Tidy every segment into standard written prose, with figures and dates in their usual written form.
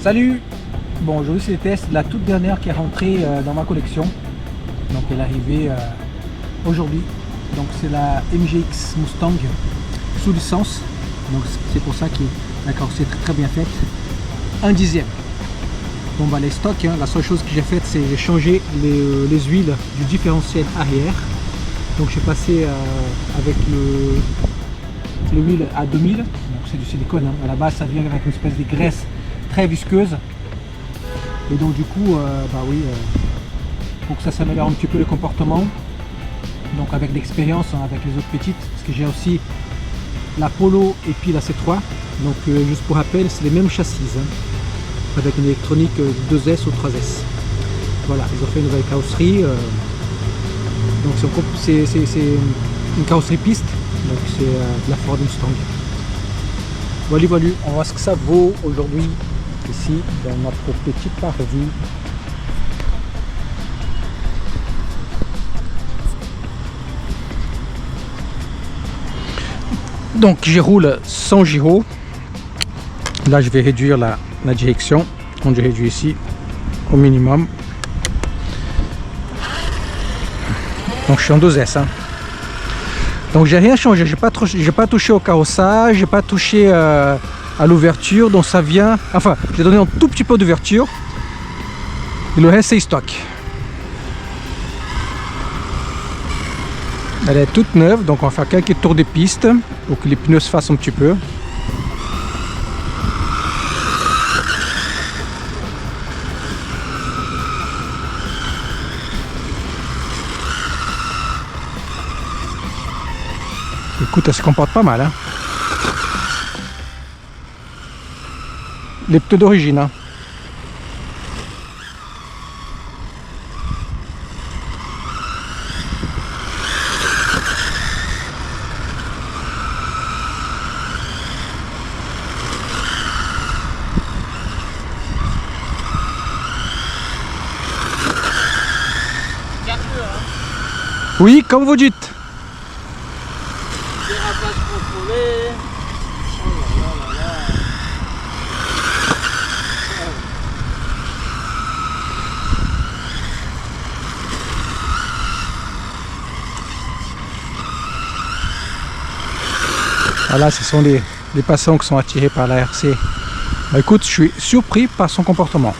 Salut! Bon, aujourd'hui c'est le test de la toute dernière qui est rentrée dans ma collection. Donc elle est arrivée aujourd'hui. Donc c'est la MGX Mustang sous licence. Donc c'est pour ça que la carrosserie est très bien faite. 1/10. Bon bah les stocks, hein, la seule chose que j'ai faite c'est j'ai changé les huiles du différentiel arrière. Donc j'ai passé avec l'huile à 2000. Donc c'est du silicone, hein. À la base ça vient avec une espèce de graisse très visqueuse. Et donc du coup, bah oui, pour que ça s'améliore un petit peu le comportement, donc avec l'expérience, hein, avec les autres petites, parce que j'ai aussi la Polo et puis la C3, donc juste pour rappel, c'est les mêmes châssis, hein, avec une électronique 2S ou 3S. Voilà, ils ont fait une nouvelle carrosserie, donc c'est une carrosserie piste, donc c'est de la Ford Mustang. Voilà, voilà, on va voir ce que ça vaut aujourd'hui ici dans notre petite revue. Donc je roule sans gyro. Là je vais réduire la direction. Donc je réduis ici au minimum. Donc je suis en 2S, hein. Donc j'ai rien changé, j'ai pas touché au carrossage, j'ai pas touché à l'ouverture, donc ça vient, enfin j'ai donné un tout petit peu d'ouverture et le reste c'est stock. Elle est toute neuve, donc on va faire quelques tours de piste pour que les pneus se fassent un petit peu. Écoute, elle se comporte pas mal, hein. Les pneus d'origine, hein. Oui, comme vous dites. Voilà, ce sont les passants qui sont attirés par la RC. Bah, écoute, je suis surpris par son comportement.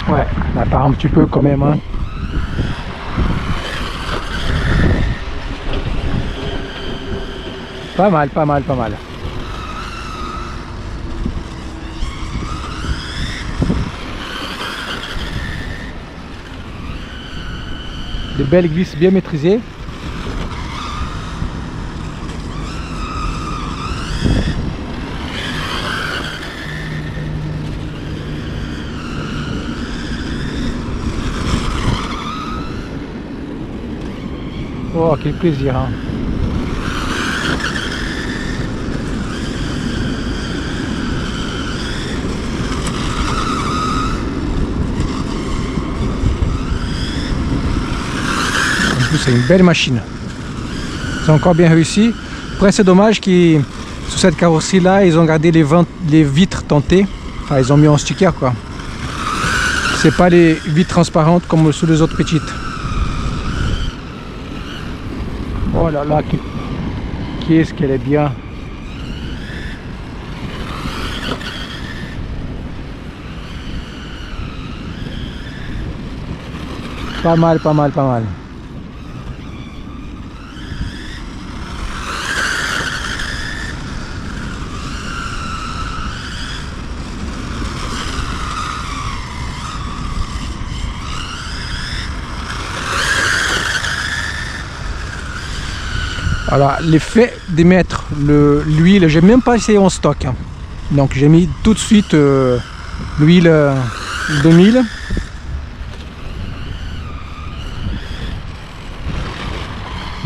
Ouais, ça part un petit peu quand même, hein. Pas mal, pas mal, pas mal. Des belles glisses bien maîtrisées. Oh, quel plaisir, hein. En plus, c'est une belle machine. C'est encore bien réussi. Après, c'est dommage que sur cette carrosserie-là, ils ont gardé les vitres teintées. Enfin, ils ont mis en sticker, quoi. C'est pas les vitres transparentes comme sur les autres petites. Oh là là, qu'est-ce qu'elle est bien. Pas mal, pas mal, pas mal. Alors l'effet d'émettre l'huile, j'ai même pas essayé en stock, hein. Donc j'ai mis tout de suite l'huile 2000.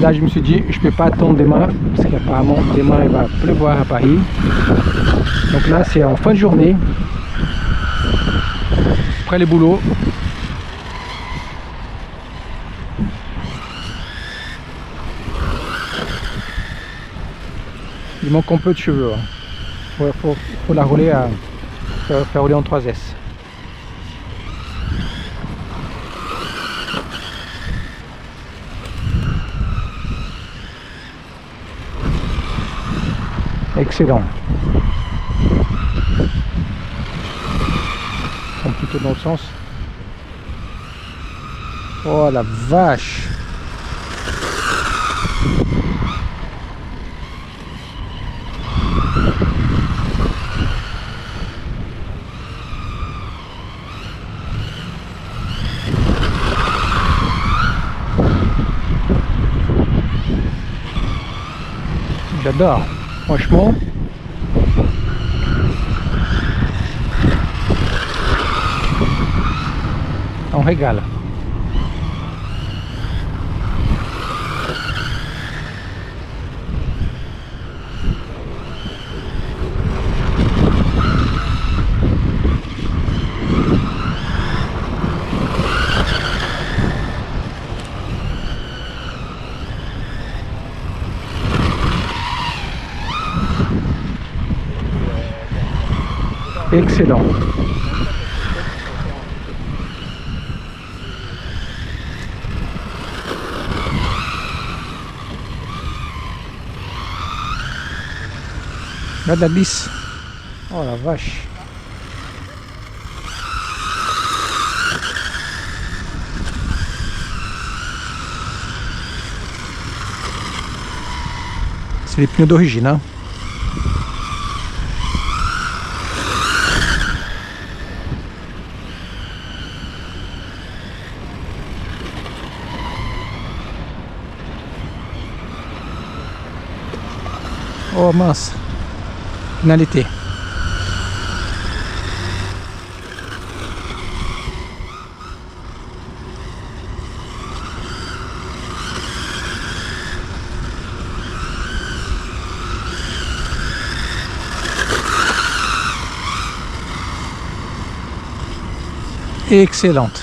Là je me suis dit je peux pas attendre demain parce qu'apparemment demain il va pleuvoir à Paris. Donc là c'est en fin de journée, après les boulots. Il manque un peu de cheveux, hein. Faut la rouler à faire rouler en 3S. Excellent. Plutôt dans le sens. Oh la vache. J'adore, franchement. On régale. Excellent. Regarde la lisse. Oh la vache. C'est les pneus d'origine, hein. Oh mince, finalité. Excellente.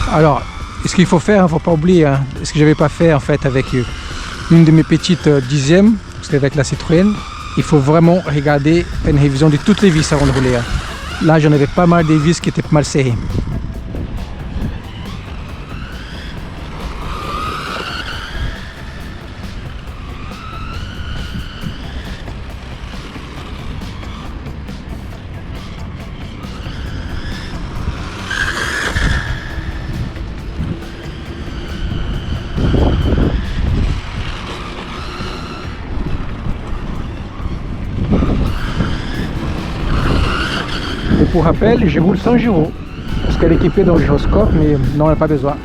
Alors, ce qu'il faut faire, il ne faut pas oublier, hein, ce que je n'avais pas fait en fait avec une de mes petites dixièmes, c'était avec la Citroën. Il faut vraiment regarder une révision de toutes les vis avant de rouler, hein. Là, j'en avais pas mal des vis qui étaient mal serrées. Et pour rappel, je roule sans gyro, parce qu'elle est équipée d'un gyroscope, mais non, elle n'a pas besoin.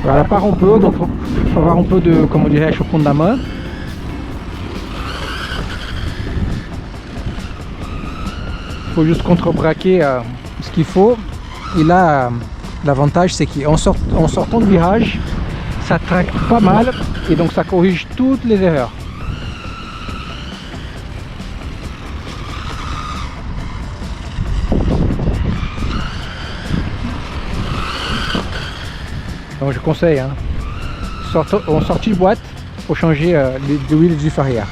Alors, elle part un peu, donc il faut avoir un peu de, comment dirais-je, au fond de la main. Il faut juste contrebraquer ce qu'il faut. Et là, l'avantage, c'est qu'en sortant de virage, ça traque pas mal, et donc ça corrige toutes les erreurs. Donc je conseille, hein, en sortie de boîte, pour changer les huiles du arrière.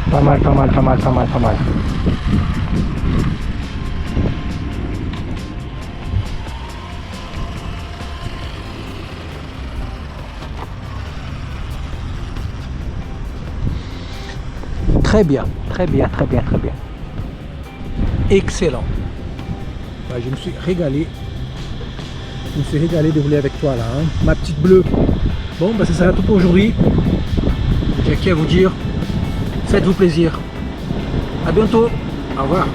Pas mal, pas mal, pas mal, pas mal, pas mal. Très bien, très bien, très bien, très bien. Excellent. Je me suis régalé. Je me suis régalé de rouler avec toi là, hein. Ma petite bleue. Bon, bah ça sera tout pour aujourd'hui. J'ai qu'à vous dire, faites-vous plaisir. À bientôt. Au revoir.